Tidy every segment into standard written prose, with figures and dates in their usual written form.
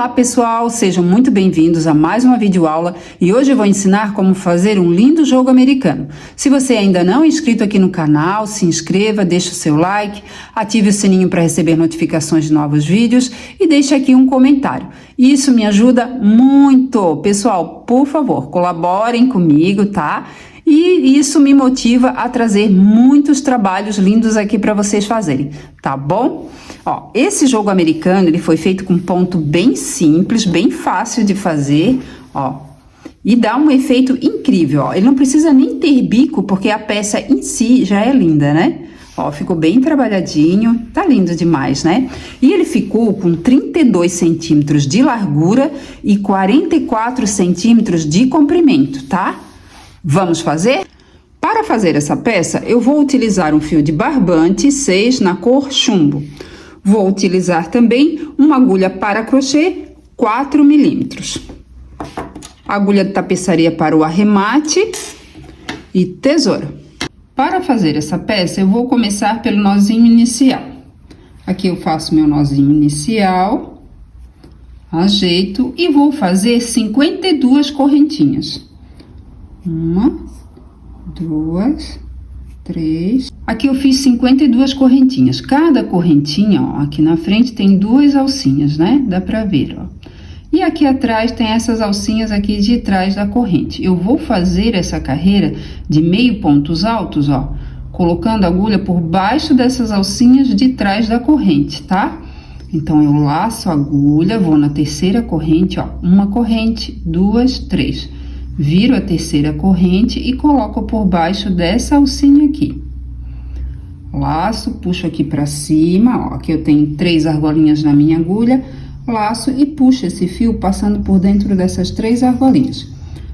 Olá pessoal, sejam muito bem-vindos a mais uma videoaula e hoje eu vou ensinar como fazer um lindo jogo americano. Se você ainda não é inscrito aqui no canal, se inscreva, deixe o seu like, ative o sininho para receber notificações de novos vídeos e deixe aqui um comentário. Isso me ajuda muito. Pessoal, por favor, colaborem comigo, tá? E isso me motiva a trazer muitos trabalhos lindos aqui para vocês fazerem, tá bom? Ó, esse jogo americano, ele foi feito com um ponto bem simples, bem fácil de fazer, ó. E dá um efeito incrível, ó. Ele não precisa nem ter bico, porque a peça em si já é linda, né? Ó, ficou bem trabalhadinho, tá lindo demais, né? E ele ficou com 32 centímetros de largura e 44 centímetros de comprimento, tá? Vamos fazer? Para fazer essa peça, eu vou utilizar um fio de barbante 6 na cor chumbo. Vou utilizar também uma agulha para crochê 4 milímetros. Agulha de tapeçaria para o arremate e tesoura. Para fazer essa peça, eu vou começar pelo nozinho inicial. Aqui eu faço meu nozinho inicial, ajeito e vou fazer 52 correntinhas. 1, 2, 3. Aqui eu fiz 52 correntinhas. Cada correntinha, ó, aqui na frente tem 2 alcinhas, né? Dá pra ver, ó. E aqui atrás tem essas alcinhas aqui de trás da corrente. Eu vou fazer essa carreira de meio pontos altos, ó, colocando a agulha por baixo dessas alcinhas de trás da corrente, tá? Então, eu laço a agulha, vou na terceira corrente, ó, uma corrente, 2, 3. Viro a terceira corrente e coloco por baixo dessa alcinha aqui. Laço, puxo aqui pra cima, ó, aqui eu tenho 3 argolinhas na minha agulha, laço e puxo esse fio passando por dentro dessas 3 argolinhas.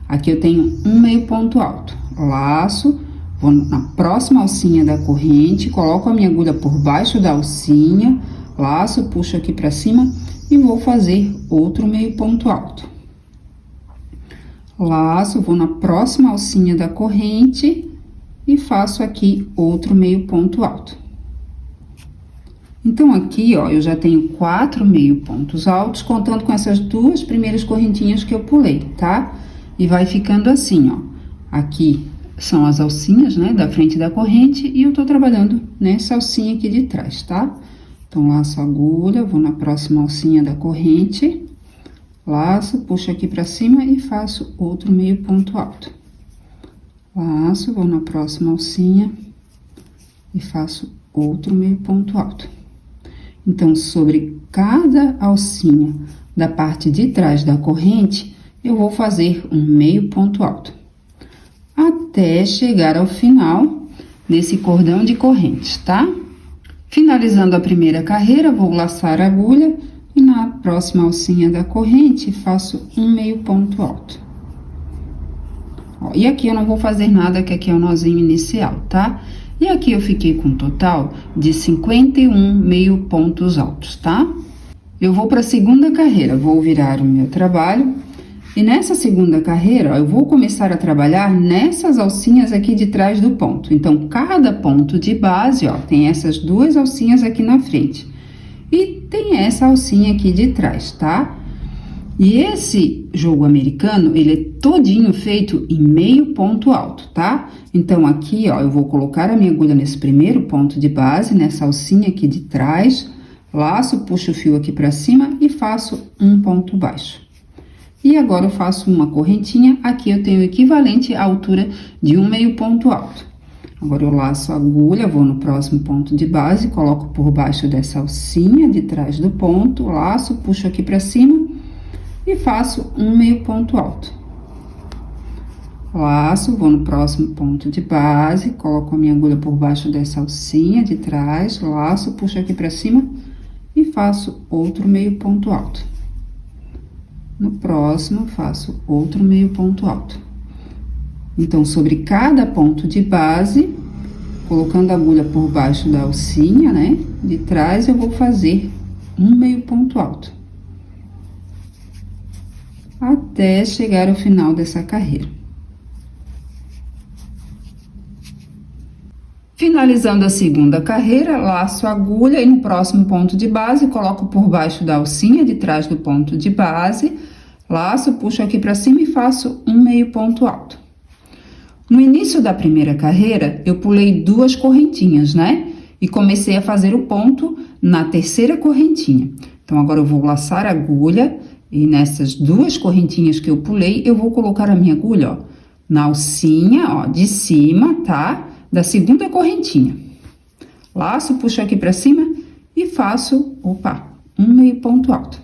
Aqui eu tenho um meio ponto alto, laço, vou na próxima alcinha da corrente, coloco a minha agulha por baixo da alcinha, laço, puxo aqui pra cima e vou fazer outro meio ponto alto. Laço, vou na próxima alcinha da corrente e faço aqui outro meio ponto alto. Então, aqui, ó, eu já tenho 4 meio pontos altos, contando com essas 2 primeiras correntinhas que eu pulei, tá? E vai ficando assim, ó. Aqui são as alcinhas, né, da frente da corrente e eu tô trabalhando nessa alcinha aqui de trás, tá? Então, laço a agulha, vou na próxima alcinha da corrente. Laço, puxo aqui pra cima e faço outro meio ponto alto. Laço, vou na próxima alcinha e faço outro meio ponto alto. Então, sobre cada alcinha da parte de trás da corrente, eu vou fazer um meio ponto alto. Até chegar ao final desse cordão de correntes, tá? Finalizando a primeira carreira, vou laçar a agulha. E na próxima alcinha da corrente, faço um meio ponto alto. Ó, e aqui eu não vou fazer nada, que aqui é o nozinho inicial, tá? E aqui eu fiquei com um total de 51 meio pontos altos, tá? Eu vou para a segunda carreira, vou virar o meu trabalho. E nessa segunda carreira, ó, eu vou começar a trabalhar nessas alcinhas aqui de trás do ponto. Então, cada ponto de base, ó, tem essas 2 alcinhas aqui na frente. E tem essa alcinha aqui de trás, tá? E esse jogo americano, ele é todinho feito em meio ponto alto, tá? Então, aqui, ó, eu vou colocar a minha agulha nesse primeiro ponto de base, nessa alcinha aqui de trás, laço, puxo o fio aqui pra cima e faço um ponto baixo. E agora, eu faço uma correntinha, aqui eu tenho o equivalente à altura de um meio ponto alto. Agora, eu laço a agulha, vou no próximo ponto de base, coloco por baixo dessa alcinha de trás do ponto, laço, puxo aqui pra cima e faço um meio ponto alto. Laço, vou no próximo ponto de base, coloco a minha agulha por baixo dessa alcinha de trás, laço, puxo aqui pra cima e faço outro meio ponto alto. No próximo, faço outro meio ponto alto. Então, sobre cada ponto de base, colocando a agulha por baixo da alcinha, né, de trás, eu vou fazer um meio ponto alto. Até chegar ao final dessa carreira. Finalizando a segunda carreira, laço a agulha e no próximo ponto de base, coloco por baixo da alcinha de trás do ponto de base, laço, puxo aqui para cima e faço um meio ponto alto. No início da primeira carreira, eu pulei 2 correntinhas, né? E comecei a fazer o ponto na terceira correntinha. Então, agora eu vou laçar a agulha e nessas 2 correntinhas que eu pulei, eu vou colocar a minha agulha, ó, na alcinha, ó, de cima, tá? Da segunda correntinha. Laço, puxo aqui pra cima e faço, um meio ponto alto.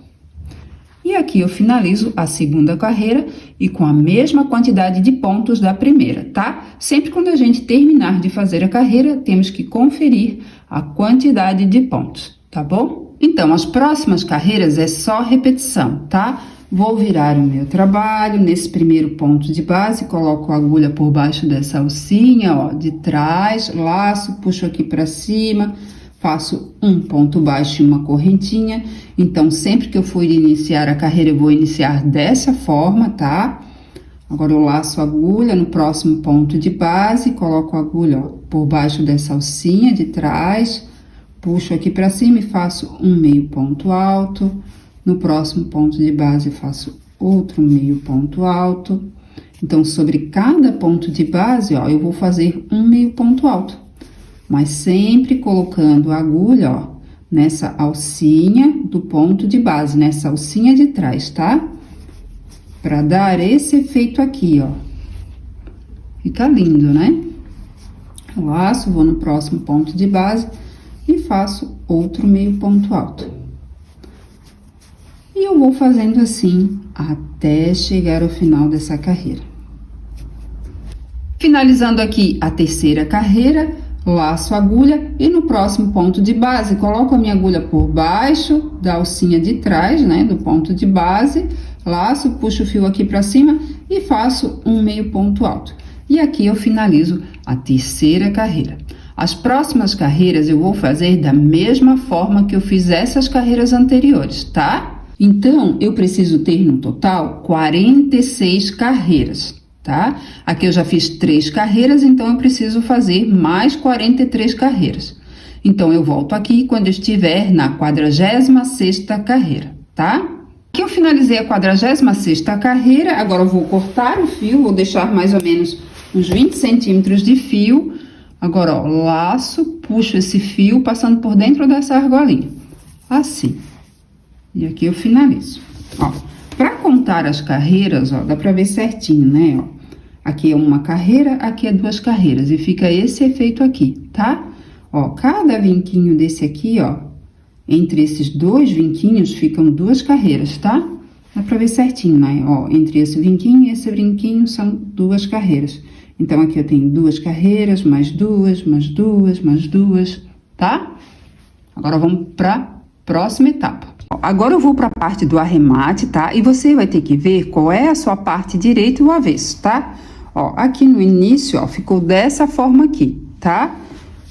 E aqui eu finalizo a segunda carreira e com a mesma quantidade de pontos da primeira, tá? Sempre quando a gente terminar de fazer a carreira, temos que conferir a quantidade de pontos, tá bom? Então, as próximas carreiras é só repetição, tá? Vou virar o meu trabalho, nesse primeiro ponto de base, coloco a agulha por baixo dessa alcinha, ó, de trás, laço, puxo aqui pra cima, faço um ponto baixo e uma correntinha. Então, sempre que eu for iniciar a carreira, eu vou iniciar dessa forma, tá? Agora, eu laço a agulha no próximo ponto de base, coloco a agulha, ó, por baixo dessa alcinha de trás, puxo aqui pra cima e faço um meio ponto alto. No próximo ponto de base, faço outro meio ponto alto. Então, sobre cada ponto de base, ó, eu vou fazer um meio ponto alto. Mas sempre colocando a agulha, ó, nessa alcinha do ponto de base, nessa alcinha de trás, tá? Pra dar esse efeito aqui, ó. Fica lindo, né? Laço, vou no próximo ponto de base e faço outro meio ponto alto. E eu vou fazendo assim até chegar ao final dessa carreira. Finalizando aqui a terceira carreira, laço a agulha e no próximo ponto de base, coloco a minha agulha por baixo da alcinha de trás, né, do ponto de base, laço, puxo o fio aqui pra cima e faço um meio ponto alto. E aqui eu finalizo a terceira carreira. As próximas carreiras eu vou fazer da mesma forma que eu fiz essas carreiras anteriores, tá? Então, eu preciso ter no total 46 carreiras, tá? Aqui eu já fiz 3 carreiras, então eu preciso fazer mais 43 carreiras. Então, eu volto aqui quando eu estiver na 46ª carreira, tá? Aqui eu finalizei a 46ª carreira, agora eu vou cortar o fio, vou deixar mais ou menos uns 20 centímetros de fio. Agora, ó, laço, puxo esse fio passando por dentro dessa argolinha, assim. E aqui eu finalizo. Ó, pra contar as carreiras, ó, dá pra ver certinho, né, ó. Aqui é uma carreira, aqui é 2 carreiras. E fica esse efeito aqui, tá? Ó, cada vinquinho desse aqui, ó, entre esses 2 vinquinhos ficam 2 carreiras, tá? Dá pra ver certinho, né? Ó, entre esse vinquinho e esse vinquinho são 2 carreiras. Então, aqui eu tenho 2 carreiras, mais 2, mais 2, mais 2, tá? Agora, vamos pra próxima etapa. Agora eu vou para a parte do arremate, tá? E você vai ter que ver qual é a sua parte direita e o avesso, tá? Ó, aqui no início, ó, ficou dessa forma aqui, tá?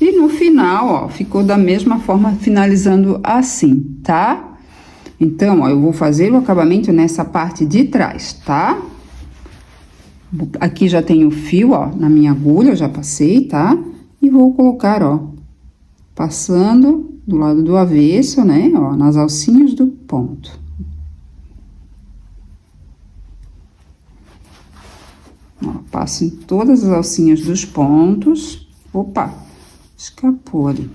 E no final, ó, ficou da mesma forma, finalizando assim, tá? Então, ó, eu vou fazer o acabamento nessa parte de trás, tá? Aqui já tem o fio, ó, na minha agulha, eu já passei, tá? E vou colocar, ó, passando do lado do avesso, né, ó, nas alcinhas do ponto. Ó, passo em todas as alcinhas dos pontos. Opa, escapou ali.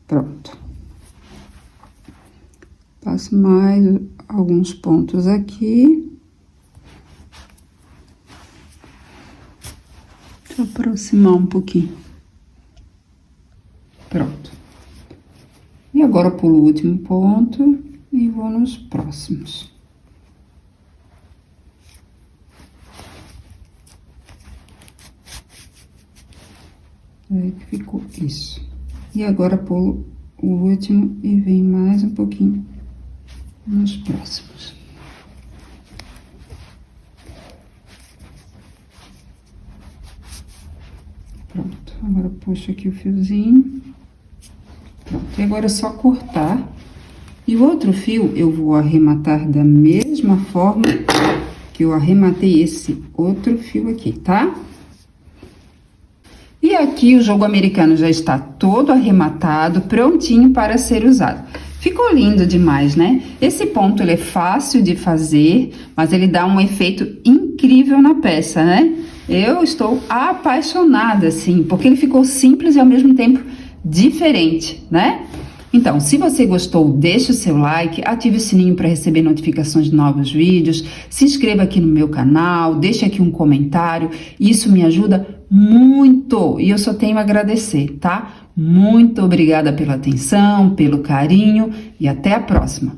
Pronto. Passo mais alguns pontos aqui. Deixa eu aproximar um pouquinho. Pronto. E agora pulo o último ponto e vou nos próximos. Aí ficou isso. E agora pulo o último e vem mais um pouquinho nos próximos. Pronto. Agora puxo aqui o fiozinho. Pronto, e agora é só cortar. E o outro fio eu vou arrematar da mesma forma que eu arrematei esse outro fio aqui, tá? aqui o jogo americano já está todo arrematado, prontinho para ser usado. Ficou lindo demais, né? Esse ponto ele é fácil de fazer, mas ele dá um efeito incrível na peça, né? Eu estou apaixonada, assim, porque ele ficou simples e ao mesmo tempo diferente, né? Então, se você gostou, deixe o seu like, ative o sininho para receber notificações de novos vídeos, se inscreva aqui no meu canal, deixe aqui um comentário, isso me ajuda muito e eu só tenho a agradecer, tá? Muito obrigada pela atenção, pelo carinho e até a próxima!